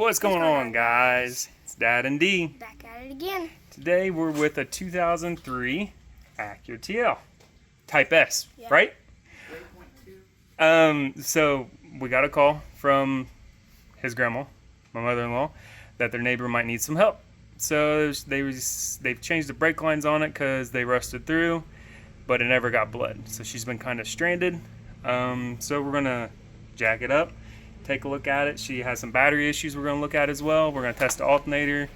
What's going on, guys? It's Dad and D. Back at it again. Today we're with a 2003 Acura TL Type S, Yeah. right? So we got a call from his grandma, my mother-in-law, that their neighbor might need some help. So they've changed the brake lines on it because they rusted through, but it never got bled. So she's been kind of stranded. So we're gonna jack it up, take a look at it. She has some battery issues we're gonna look at as well. We're gonna test the alternator,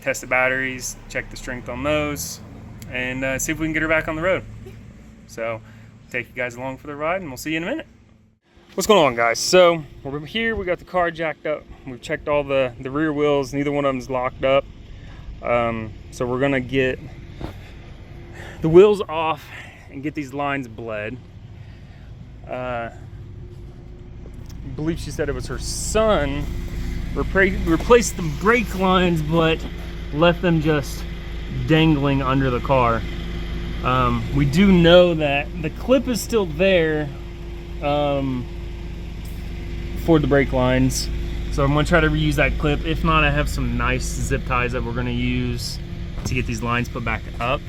test the batteries, check the strength on those, and see if we can get her back on the road. So take you guys along for the ride, and we'll see you in a minute. What's going on, guys? So we're here, we got the car jacked up. We've checked all the rear wheels, neither one of them's locked up. So we're gonna get the wheels off and get these lines bled. I believe she said it was her son replaced the brake lines, but left them just dangling under the car. We do know that the clip is still there for the brake lines, so I'm gonna try to reuse that clip. If not, I have some nice zip ties that we're gonna use to get these lines put back up.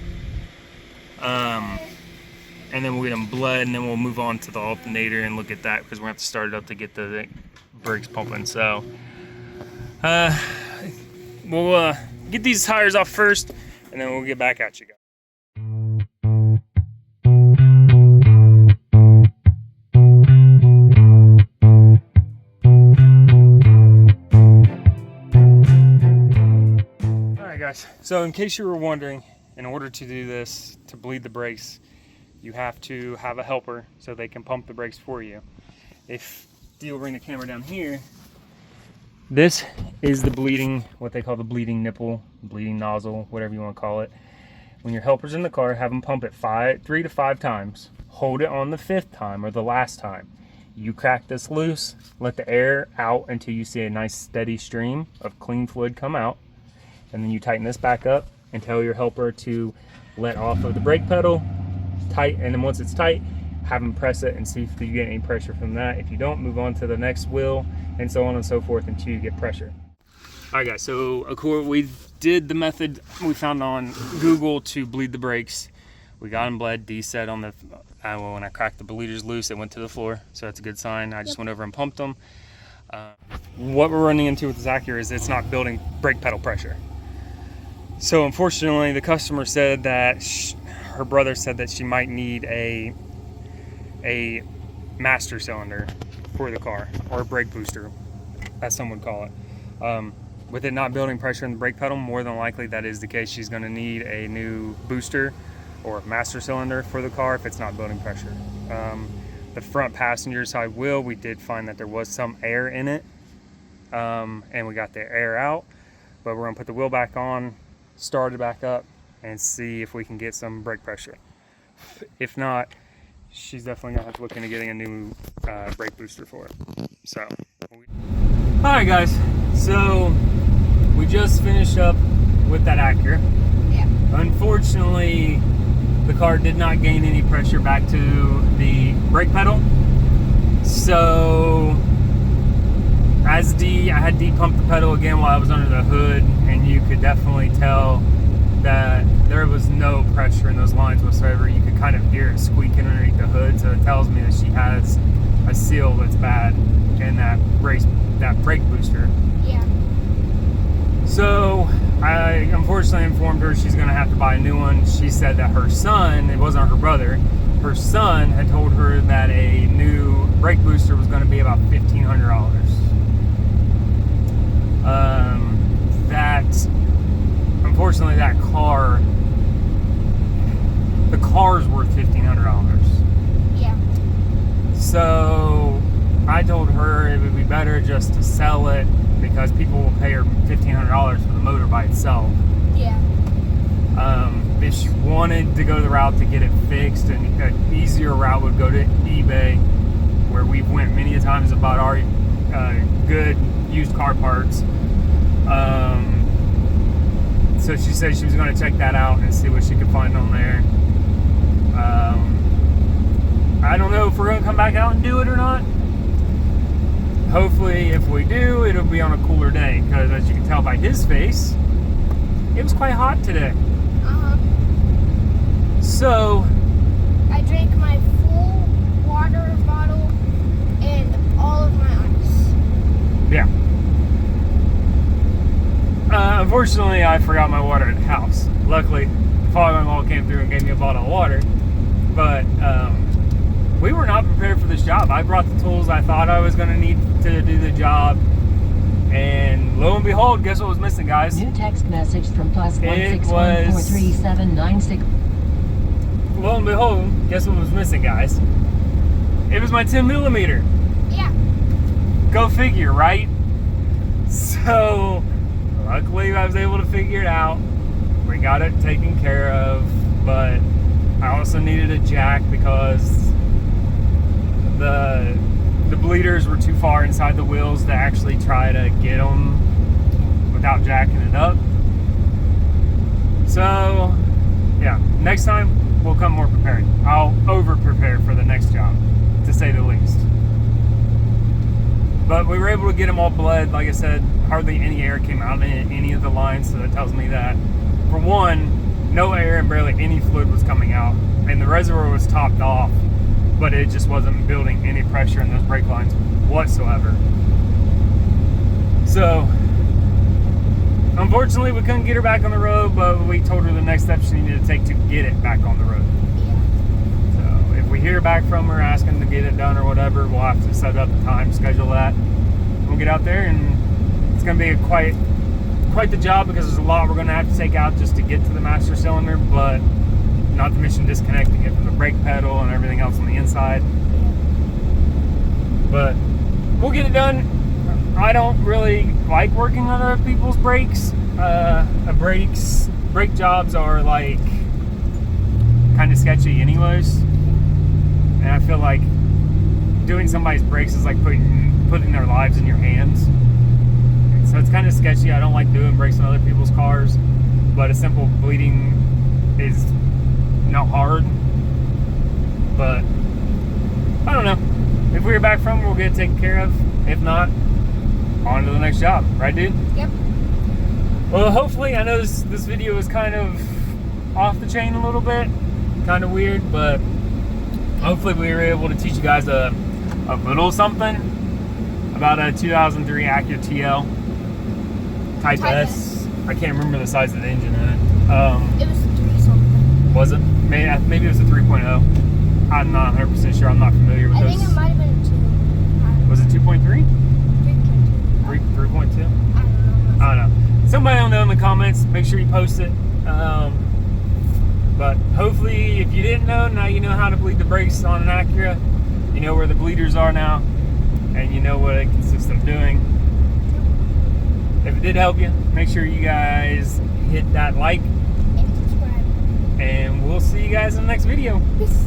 And then we'll get them bled, and then we'll move on to the alternator and look at that, because we're gonna have to start it up to get the brakes pumping. So we'll get these tires off first, and then we'll get back at you guys. Alright guys, so in case you were wondering, in order to do this, to bleed the brakes, you have to have a helper so they can pump the brakes for you. If you'll bring the camera down here, this is the bleeding, what they call the bleeding nipple, bleeding nozzle, whatever you want to call it. When your helper's in the car, have them pump it 3 to 5 times. Hold it on the 5th time, or the last time. You crack this loose, let the air out until you see a nice steady stream of clean fluid come out, and then you tighten this back up and tell your helper to let off of the brake pedal tight, and then once it's tight, have them press it and see if you get any pressure from that. If you don't, move on to the next wheel, and so on and so forth until you get pressure. All right guys, so of course we did the method we found on Google to bleed the brakes. We got them bled. D said on the well, when I cracked the bleeders loose, it went to the floor, so that's a good sign. I just went over and pumped them. What we're running into with this Acura is it's not building brake pedal pressure. So unfortunately, the customer said that her brother said that she might need a master cylinder for the car, or a brake booster, as some would call it. With it not building pressure in the brake pedal, more than likely that is the case. She's going to need a new booster or master cylinder for the car if it's not building pressure. The front passenger side wheel, we did find that there was some air in it, and we got the air out, but we're going to put the wheel back on, start it back up, and see if we can get some brake pressure. If not, she's definitely gonna have to look into getting a new brake booster for it. So, all right guys, so we just finished up with that Acura. Yeah. Unfortunately, the car did not gain any pressure back to the brake pedal. So I had D pump the pedal again while I was under the hood, and you could definitely tell that there was no pressure in those lines whatsoever. You could kind of hear it squeaking underneath the hood, so it tells me that she has a seal that's bad in that brake booster. Yeah. So I unfortunately informed her she's gonna have to buy a new one. She said that her son, it wasn't her brother, her son had told her that a new brake booster was gonna be about $1,500. Unfortunately, the car's worth $1,500. Yeah. So I told her it would be better just to sell it, because people will pay her $1,500 for the motor by itself. Yeah. If she wanted to go the route to get it fixed, and an easier route would go to eBay, where we've went many a times and bought our good used car parts. So she said she was going to check that out and see what she could find on there. I don't know if we're going to come back out and do it or not. hopefully if we do, it'll be on a cooler day, because as you can tell by his face, it was quite hot today. So I drank my full water bottle and all of my ice. yeah. Unfortunately, I forgot my water at the house. Luckily, the father-in-law came through and gave me a bottle of water. But we were not prepared for this job. I brought the tools I thought I was going to need to do the job. And lo and behold, guess what was missing, guys? New text message from plus It 161437996. Lo and behold, guess what was missing, guys? It was my 10 millimeter. Yeah. Go figure, right? So, luckily I was able to figure it out. We got it taken care of, but I also needed a jack because the bleeders were too far inside the wheels to actually try to get them without jacking it up. So, yeah, next time we'll come more prepared. I'll over-prepare for the next job, to say the least. But we were able to get them all bled. Like I said, hardly any air came out in any of the lines, so that tells me that, for one, no air and barely any fluid was coming out. And the reservoir was topped off, but it just wasn't building any pressure in those brake lines whatsoever. So, unfortunately, we couldn't get her back on the road, but we told her the next step she needed to take to get it back on the road. Yeah. So, if we hear back from her asking to get it done or whatever, we'll have to set up the time, schedule that. We'll get out there, and it's going to be quite the job, because there's a lot we're going to have to take out just to get to the master cylinder, but not to mention disconnecting it from the brake pedal and everything else on the inside. But we'll get it done. I don't really like working on other people's brakes. Brake jobs are like kind of sketchy anyways, and I feel like doing somebody's brakes is like putting their lives in your hands. So it's kind of sketchy. I don't like doing brakes on other people's cars, but a simple bleeding is not hard. But I don't know. If we hear back from them, we'll get it taken care of. If not, on to the next job. Right, dude? Yep. Well, hopefully, I know this video is kind of off the chain a little bit. Kind of weird, but hopefully we were able to teach you guys a little something about a 2003 Acura TL Type S. I can't remember the size of the engine in it. It was 3 something. Was it? Maybe it was a 3.0. I'm not 100% sure. I'm not familiar with I those. think it might have been 2. Was it 2.3? 3.2. 3.2? I I don't know. Somebody will know in the comments. Make sure you post it. But hopefully, if you didn't know, now you know how to bleed the brakes on an Acura. You know where the bleeders are now, and you know what it consists of doing. If it did help you, make sure you guys hit that like, And subscribe. and we'll see you guys in the next video. Peace.